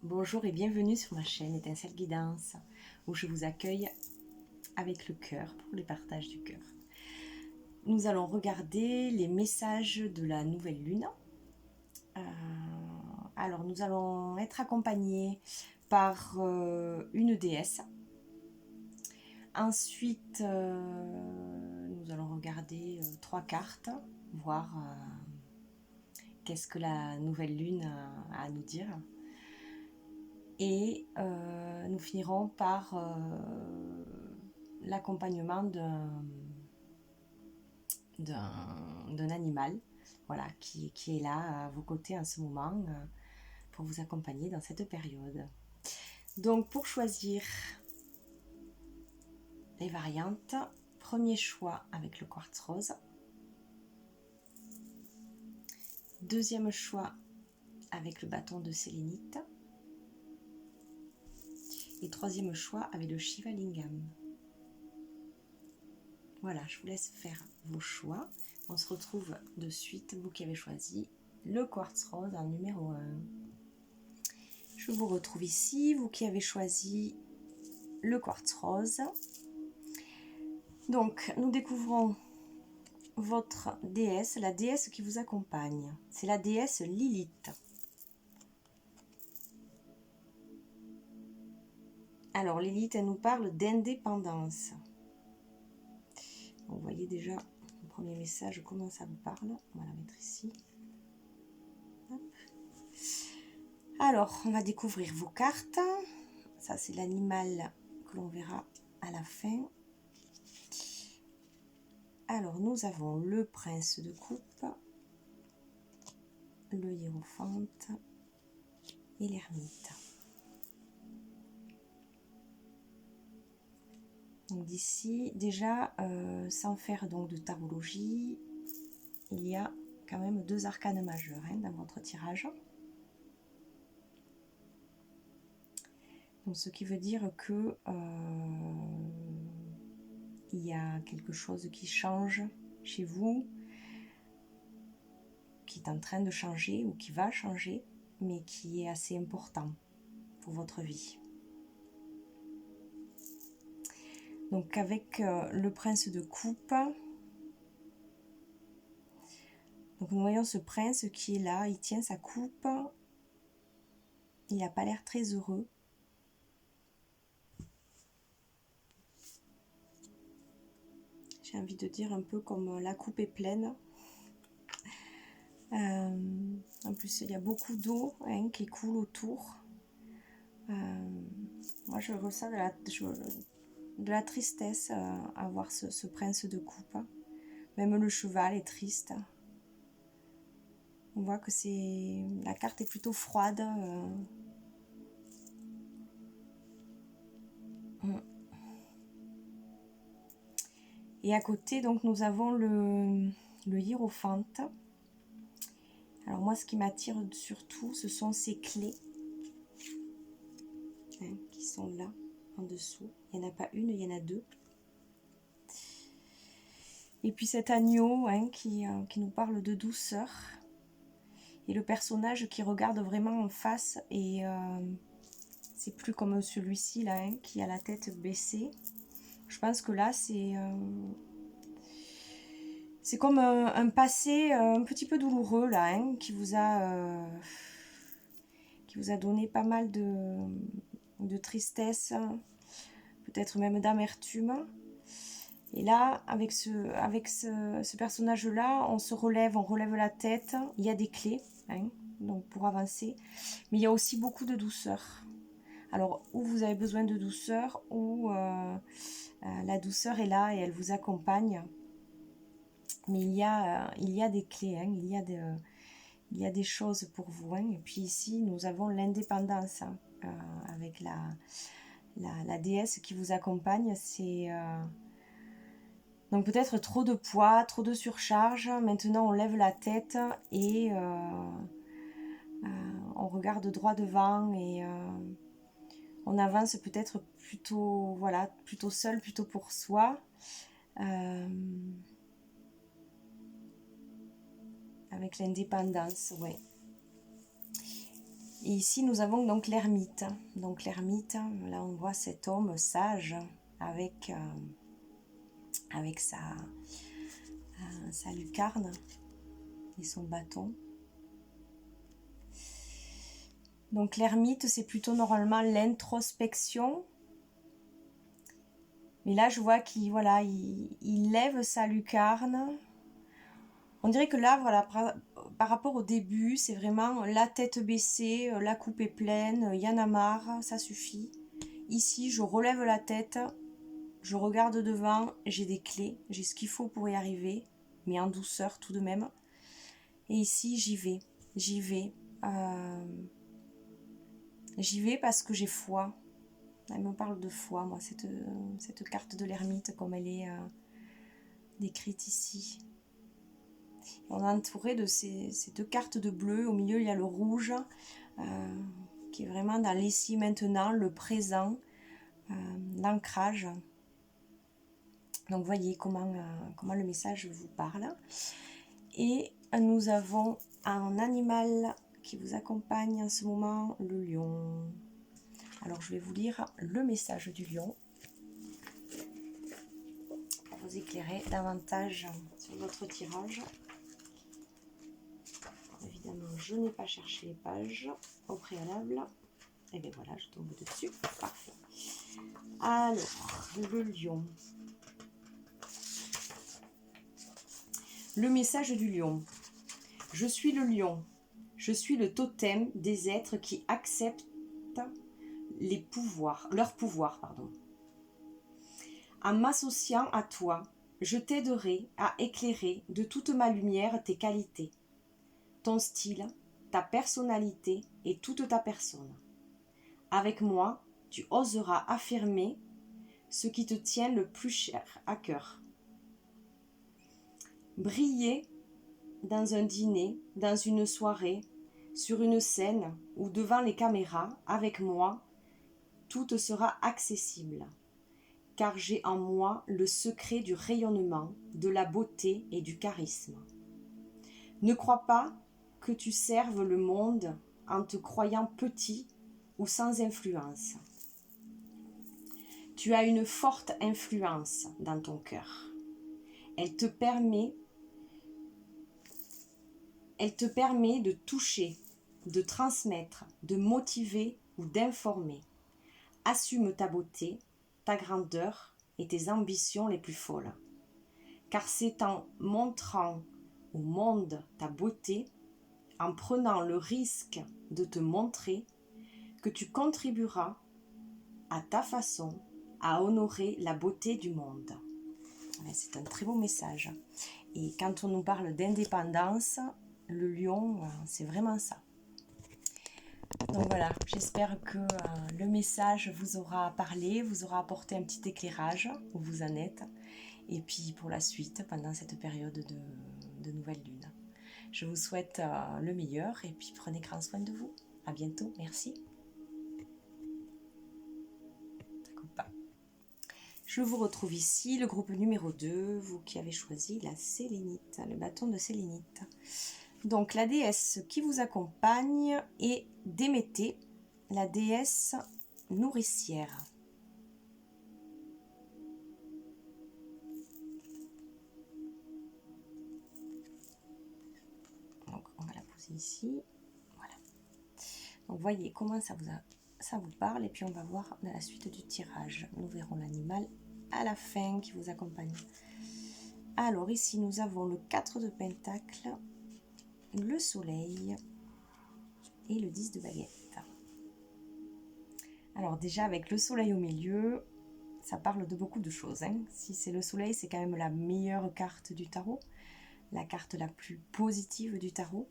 Bonjour et bienvenue sur ma chaîne Étincelle Guidance, où je vous accueille avec le cœur pour les partages du cœur. Nous allons regarder les messages de la nouvelle lune. Alors nous allons être accompagnés par une déesse. Ensuite, nous allons regarder 3 cartes, voir qu'est-ce que la nouvelle lune a à nous dire. Et nous finirons par l'accompagnement d'un animal, voilà, qui est là à vos côtés en ce moment pour vous accompagner dans cette période. Donc pour choisir les variantes, premier choix avec le quartz rose, deuxième choix avec le bâton de sélénite, et troisième choix avec le Shiva Lingam. Voilà, je vous laisse faire vos choix. On se retrouve de suite, vous qui avez choisi le quartz rose en numéro 1. Je vous retrouve ici, vous qui avez choisi le quartz rose. Donc, nous découvrons votre déesse, la déesse qui vous accompagne. C'est la déesse Lilith. Alors, Lilith, elle nous parle d'indépendance. Vous voyez déjà le premier message, comment ça vous parle. On va la mettre ici. Hop. Alors, on va découvrir vos cartes. Ça, c'est l'animal que l'on verra à la fin. Alors, nous avons le prince de coupe, le hiérophante et l'ermite. Donc d'ici, déjà, sans faire donc de tarologie, il y a quand même 2 arcanes majeurs dans votre tirage. Donc, ce qui veut dire que il y a quelque chose qui change chez vous, qui est en train de changer ou qui va changer, mais qui est assez important pour votre vie. Donc avec le prince de coupe, donc nous voyons ce prince qui est là, il tient sa coupe, il n'a pas l'air très heureux. J'ai envie de dire un peu comme la coupe est pleine. En plus, il y a beaucoup d'eau qui coule autour. Moi, je ressens de la tristesse à voir ce prince de coupe. Même le cheval est triste. On voit que la carte est plutôt froide. Et à côté, donc, nous avons le hiérophante. Alors moi, ce qui m'attire surtout, ce sont ces clés qui sont là, en dessous. Il n'y en a pas une, il y en a 2. Et puis cet agneau qui nous parle de douceur. Et le personnage qui regarde vraiment en face. Et c'est plus comme celui-ci là, qui a la tête baissée. Je pense que là, c'est comme un passé un petit peu douloureux là, qui vous a donné pas mal de tristesse, peut-être même d'amertume. Et là, avec ce personnage-là, on relève la tête. Il y a des clés donc pour avancer. Mais il y a aussi beaucoup de douceur. Alors, où vous avez besoin de douceur, ou la douceur est là et elle vous accompagne. Mais il y a des clés, il y a des choses pour vous. Et puis ici, nous avons l'indépendance avec la déesse qui vous accompagne. C'est donc peut-être trop de poids, trop de surcharge. Maintenant, on lève la tête et on regarde droit devant et on avance peut-être plutôt, voilà, plutôt seul, plutôt pour soi. Avec l'indépendance, ouais. Et ici, nous avons donc l'ermite. Donc l'ermite, là on voit cet homme sage avec sa lucarne et son bâton. Donc l'ermite, c'est plutôt normalement l'introspection. Mais là, je vois qu'il il lève sa lucarne. On dirait que là, voilà, par rapport au début, c'est vraiment la tête baissée, la coupe est pleine, il y en a marre, ça suffit. Ici, je relève la tête, je regarde devant, j'ai des clés, j'ai ce qu'il faut pour y arriver, mais en douceur tout de même. Et ici, j'y vais. J'y vais parce que j'ai foi. Elle me parle de foi, moi, cette carte de l'ermite, comme elle est décrite ici. On est entouré de ces deux cartes de bleu. Au milieu, il y a le rouge, qui est vraiment dans l'ici maintenant, le présent, l'ancrage. Donc, voyez comment le message vous parle. Et nous avons un animal qui vous accompagne en ce moment, le lion. Alors, je vais vous lire le message du lion pour vous éclairer davantage sur votre tirage. Évidemment, je n'ai pas cherché les pages au préalable. Et bien voilà, je tombe dessus. Parfait. Alors, le lion. Le message du lion. Je suis le lion. Je suis le totem des êtres qui acceptent leur pouvoir. En m'associant à toi, je t'aiderai à éclairer de toute ma lumière tes qualités, ton style, ta personnalité et toute ta personne. Avec moi, tu oseras affirmer ce qui te tient le plus cher à cœur. Briller dans un dîner, dans une soirée, sur une scène ou devant les caméras, avec moi, tout te sera accessible, car j'ai en moi le secret du rayonnement, de la beauté et du charisme. Ne crois pas que tu serves le monde en te croyant petit ou sans influence. Tu as une forte influence dans ton cœur. Elle te permet de toucher, de transmettre, de motiver ou d'informer. Assume ta beauté, ta grandeur et tes ambitions les plus folles. Car c'est en montrant au monde ta beauté, en prenant le risque de te montrer, que tu contribueras à ta façon à honorer la beauté du monde. C'est un très beau message. Et quand on nous parle d'indépendance, le lion, c'est vraiment ça. Donc voilà, j'espère que le message vous aura parlé, vous aura apporté un petit éclairage où vous en êtes. Et puis pour la suite, pendant cette période de nouvelle lune. Je vous souhaite le meilleur et puis prenez grand soin de vous. À bientôt, merci. Je vous retrouve ici, le groupe numéro 2, vous qui avez choisi la sélénite, le bâton de sélénite. Donc la déesse qui vous accompagne est Déméter, la déesse nourricière. Donc on va la poser ici. Voilà. Donc voyez comment ça vous parle et puis on va voir dans la suite du tirage. Nous verrons l'animal à la fin qui vous accompagne. Alors ici nous avons le 4 de Pentacle, le soleil et le 10 de baguette. Alors déjà avec le soleil au milieu, ça parle de beaucoup de choses. Si c'est le soleil, c'est quand même la meilleure carte du tarot, la carte la plus positive du tarot.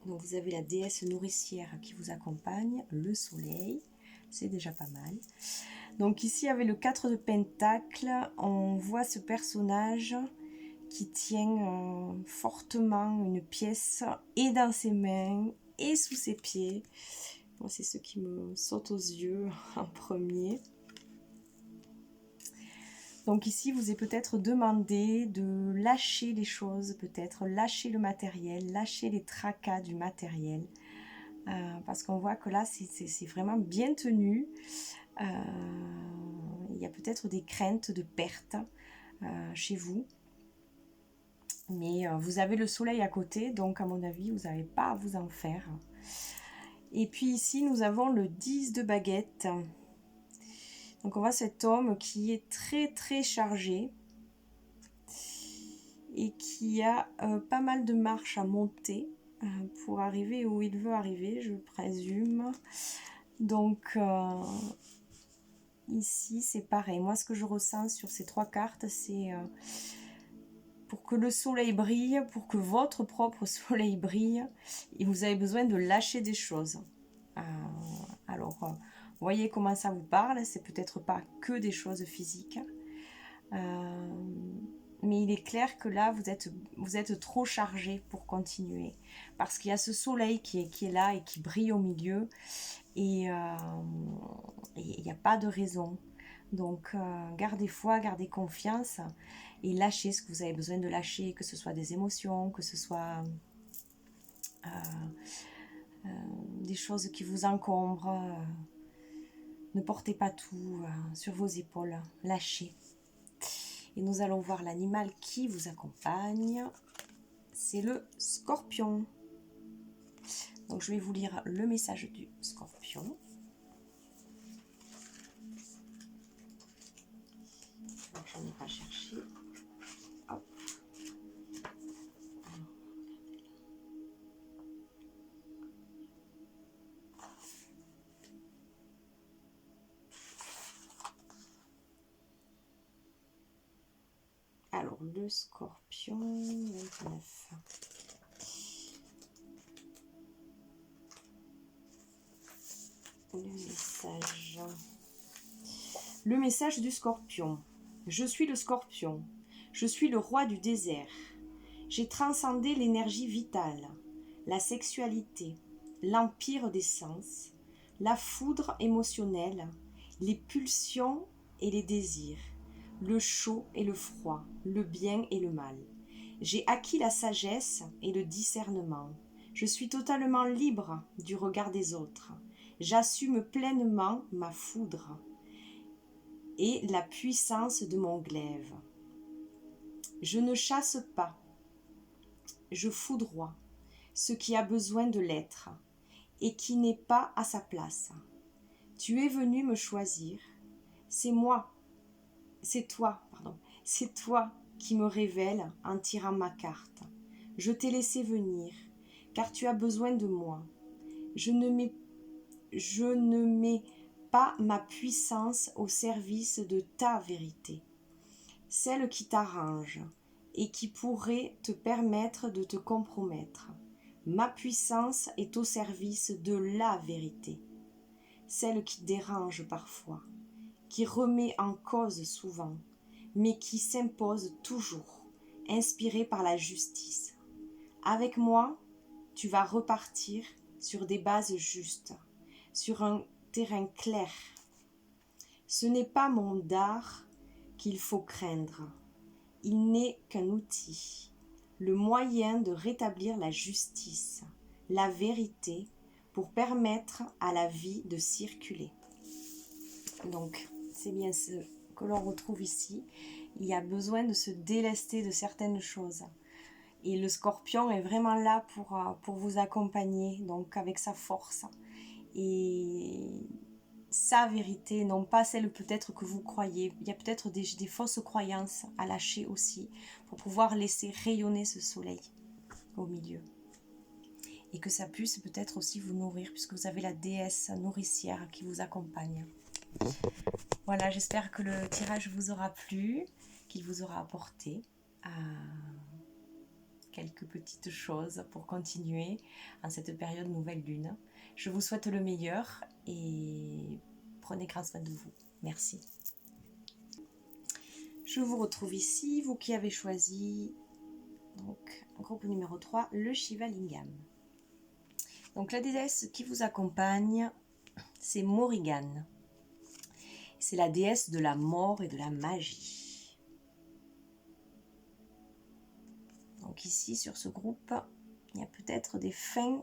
Donc vous avez la déesse nourricière qui vous accompagne, le soleil, c'est déjà pas mal. Donc ici avec le 4 de Pentacle, on voit ce personnage qui tient fortement une pièce et dans ses mains et sous ses pieds. Bon, c'est ce qui me saute aux yeux en premier. Donc ici, vous est peut-être demandé de lâcher les choses, peut-être lâcher le matériel, lâcher les tracas du matériel. Parce qu'on voit que là, c'est vraiment bien tenu. Il y a peut-être des craintes de perte chez vous. Mais vous avez le soleil à côté, donc à mon avis, vous n'avez pas à vous en faire. Et puis ici, nous avons le 10 de baguette. Donc on voit cet homme qui est très très chargé et qui a pas mal de marches à monter pour arriver où il veut arriver, je présume. Donc ici, c'est pareil. Moi, ce que je ressens sur ces 3 cartes, c'est pour que le soleil brille, pour que votre propre soleil brille, et vous avez besoin de lâcher des choses. Alors, voyez comment ça vous parle. C'est peut-être pas que des choses physiques. Mais il est clair que là, vous êtes trop chargé pour continuer. Parce qu'il y a ce soleil qui est là et qui brille au milieu. Et il n'y a pas de raison. Donc, gardez foi, gardez confiance et lâchez ce que vous avez besoin de lâcher, que ce soit des émotions, que ce soit des choses qui vous encombrent. Ne portez pas tout sur vos épaules, lâchez. Et nous allons voir l'animal qui vous accompagne. C'est le scorpion. Donc, je vais vous lire le message du scorpion. J'en ai pas cherché. Hop. Alors, le scorpion 29. Le message du scorpion. Je suis le scorpion. Je suis le roi du désert. J'ai transcendé l'énergie vitale, la sexualité, l'empire des sens, la foudre émotionnelle, les pulsions et les désirs, le chaud et le froid, le bien et le mal. J'ai acquis la sagesse et le discernement. Je suis totalement libre du regard des autres. J'assume pleinement ma foudre et la puissance de mon glaive. Je ne chasse pas, je foudroie ce qui a besoin de l'être et qui n'est pas à sa place. Tu es venu me choisir, c'est toi qui me révèle en tirant ma carte. Je t'ai laissé venir, car tu as besoin de moi. Je ne mets pas ma puissance au service de ta vérité, celle qui t'arrange et qui pourrait te permettre de te compromettre. Ma puissance est au service de la vérité, celle qui dérange parfois, qui remet en cause souvent, mais qui s'impose toujours, inspirée par la justice. Avec moi, tu vas repartir sur des bases justes, sur un terrain clair. Ce n'est pas mon dard qu'il faut craindre. Il n'est qu'un outil, le moyen de rétablir la justice, la vérité, pour permettre à la vie de circuler. Donc, c'est bien ce que l'on retrouve ici. Il y a besoin de se délester de certaines choses. Et le scorpion est vraiment là pour vous accompagner, donc avec sa force. Et sa vérité, non pas celle peut-être que vous croyez. Il y a peut-être des fausses croyances à lâcher aussi, pour pouvoir laisser rayonner ce soleil au milieu. Et que ça puisse peut-être aussi vous nourrir, puisque vous avez la déesse nourricière qui vous accompagne. Voilà, j'espère que le tirage vous aura plu, qu'il vous aura apporté quelques petites choses pour continuer en cette période nouvelle lune. Je vous souhaite le meilleur et prenez grand soin de vous. Merci. Je vous retrouve ici, vous qui avez choisi donc, groupe numéro 3, le Shiva Lingam. Donc la déesse qui vous accompagne, c'est Morrigan. C'est la déesse de la mort et de la magie. Donc ici, sur ce groupe, il y a peut-être des fins,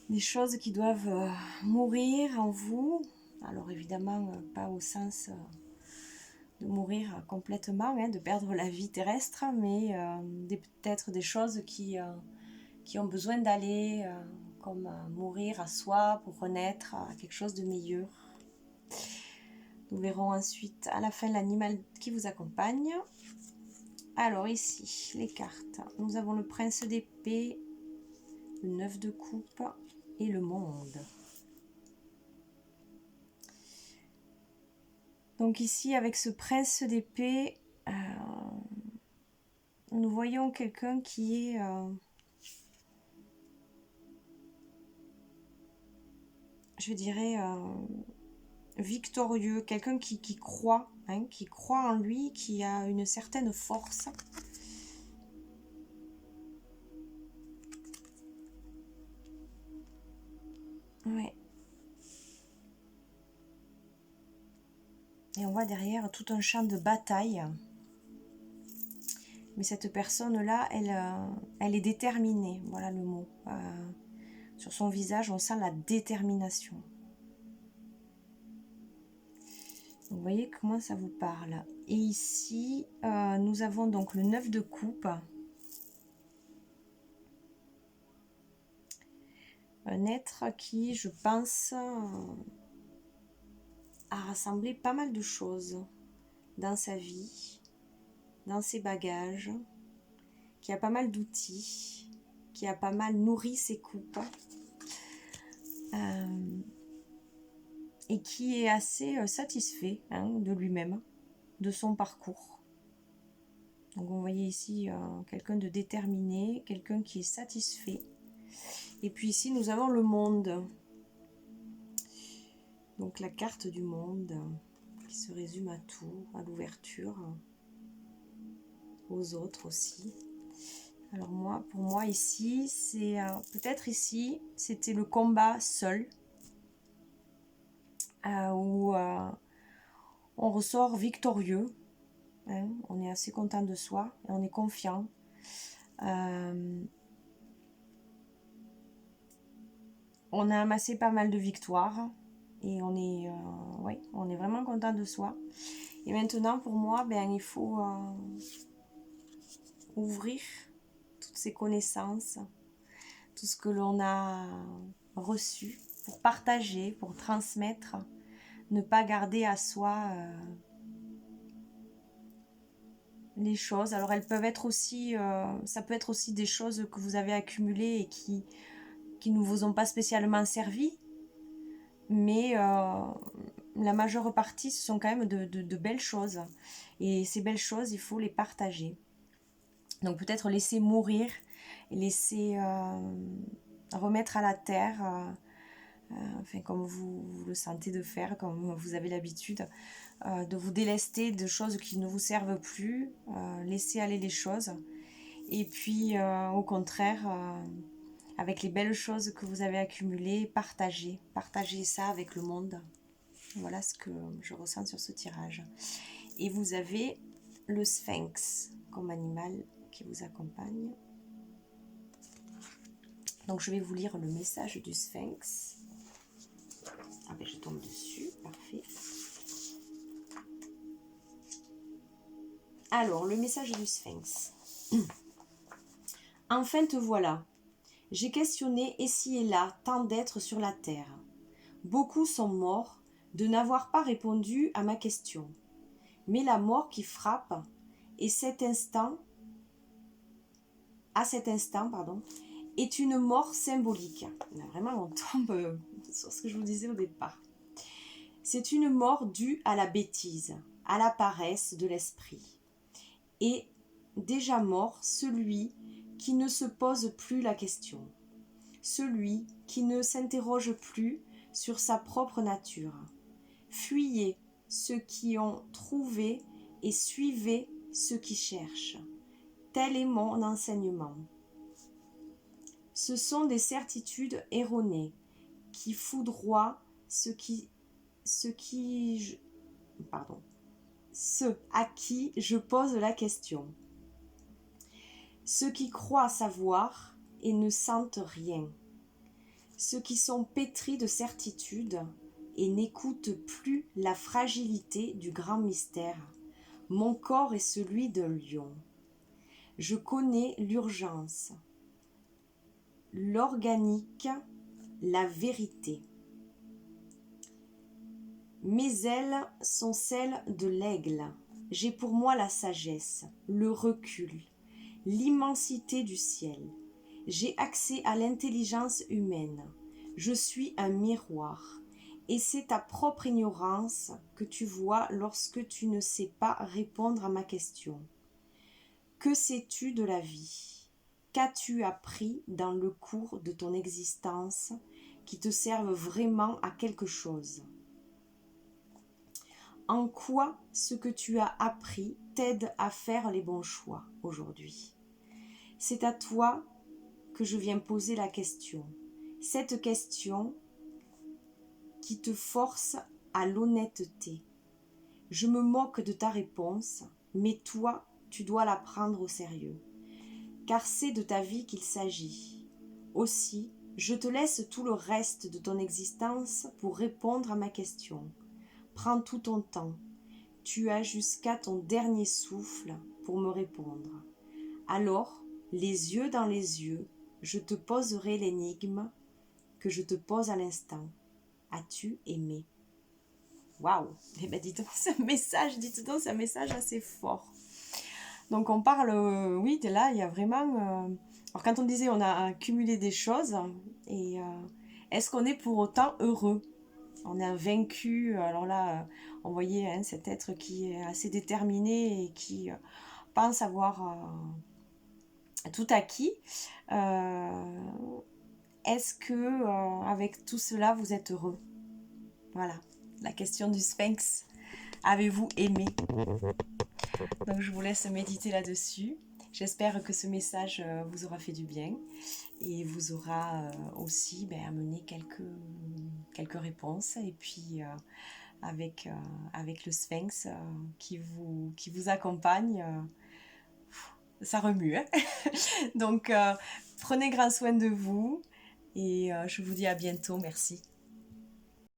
des choses qui doivent mourir en vous. Alors évidemment, pas au sens de mourir complètement, hein, de perdre la vie terrestre, mais peut-être des choses qui ont besoin d'aller, comme mourir à soi pour renaître à quelque chose de meilleur. Nous verrons ensuite à la fin l'animal qui vous accompagne. Alors ici, les cartes. Nous avons le prince d'épée, le 9 de coupe et le monde. Donc ici, avec ce prince d'épée, nous voyons quelqu'un qui est... je dirais... victorieux, quelqu'un qui croit, hein, qui croit en lui, qui a une certaine force. Ouais. Et on voit derrière tout un champ de bataille. Mais cette personne-là, elle est déterminée, voilà le mot. Sur son visage, on sent la détermination. Vous voyez comment ça vous parle. Et ici, nous avons donc le 9 de coupe. Un être qui, je pense, a rassemblé pas mal de choses dans sa vie, dans ses bagages, qui a pas mal d'outils, qui a pas mal nourri ses coupes. Et qui est assez satisfait, hein, de lui-même, de son parcours. Donc vous voyez ici quelqu'un de déterminé, quelqu'un qui est satisfait. Et puis ici nous avons le monde. Donc la carte du monde qui se résume à tout, à l'ouverture, aux autres aussi. Alors pour moi ici, c'est peut-être ici, c'était le combat seul, où on ressort victorieux, hein, on est assez content de soi, et on est confiant. On a amassé pas mal de victoires et on est vraiment content de soi. Et maintenant pour moi, il faut ouvrir toutes ces connaissances, tout ce que l'on a reçu pour partager, pour transmettre, ne pas garder à soi les choses. Alors elles peuvent être aussi, ça peut être aussi des choses que vous avez accumulées et qui ne vous ont pas spécialement servi, mais la majeure partie, ce sont quand même de belles choses. Et ces belles choses, il faut les partager. Donc peut-être laisser mourir, laisser remettre à la terre, enfin, comme vous le sentez de faire, comme vous avez l'habitude, de vous délester de choses qui ne vous servent plus, laisser aller les choses. Et puis au contraire, avec les belles choses que vous avez accumulées, partagez ça avec le monde. Voilà ce que je ressens sur ce tirage. Et vous avez le sphinx comme animal qui vous accompagne. Donc je vais vous lire le message du sphinx. Ah ben je tombe dessus, parfait. Alors, le message du sphinx. Enfin te voilà. J'ai questionné ici et là tant d'êtres sur la terre. Beaucoup sont morts de n'avoir pas répondu à ma question. Mais la mort qui frappe à cet instant, est une mort symbolique. Là, vraiment, on tombe sur ce que je vous disais au départ. C'est une mort due à la bêtise, à la paresse de l'esprit. Et déjà mort celui qui ne se pose plus la question, celui qui ne s'interroge plus sur sa propre nature. Fuyez ceux qui ont trouvé et suivez ceux qui cherchent. Tel est mon enseignement. Ce sont des certitudes erronées qui foudroient ceux à qui je pose la question. Ceux qui croient savoir et ne sentent rien. Ceux qui sont pétris de certitude et n'écoutent plus la fragilité du grand mystère. Mon corps est celui d'un lion. Je connais l'urgence, l'organique, la vérité. Mes ailes sont celles de l'aigle. J'ai pour moi la sagesse, le recul, l'immensité du ciel. J'ai accès à l'intelligence humaine. Je suis un miroir. Et c'est ta propre ignorance que tu vois lorsque tu ne sais pas répondre à ma question. Que sais-tu de la vie? Qu'as-tu appris dans le cours de ton existence qui te serve vraiment à quelque chose? En quoi ce que tu as appris t'aide à faire les bons choix aujourd'hui? C'est à toi que je viens poser la question. Cette question qui te force à l'honnêteté. Je me moque de ta réponse, mais toi, tu dois la prendre au sérieux. Car c'est de ta vie qu'il s'agit. Aussi, je te laisse tout le reste de ton existence pour répondre à ma question. Prends tout ton temps. Tu as jusqu'à ton dernier souffle pour me répondre. Alors, les yeux dans les yeux, je te poserai l'énigme que je te pose à l'instant. As-tu aimé? Waouh! Eh bien, dites donc, c'est un message assez fort. Donc, on parle, oui, de là, il y a vraiment... alors, quand on disait on a accumulé des choses, et est-ce qu'on est pour autant heureux? On a vaincu, alors là, on voyait hein, cet être qui est assez déterminé et qui pense avoir tout acquis. Est-ce que avec tout cela, vous êtes heureux? Voilà, la question du Sphinx. Avez-vous aimé? Donc je vous laisse méditer là-dessus. J'espère que ce message vous aura fait du bien et vous aura aussi amené quelques réponses. Et puis avec le Sphinx qui vous accompagne, ça remue. Hein. Donc prenez grand soin de vous et je vous dis à bientôt. Merci.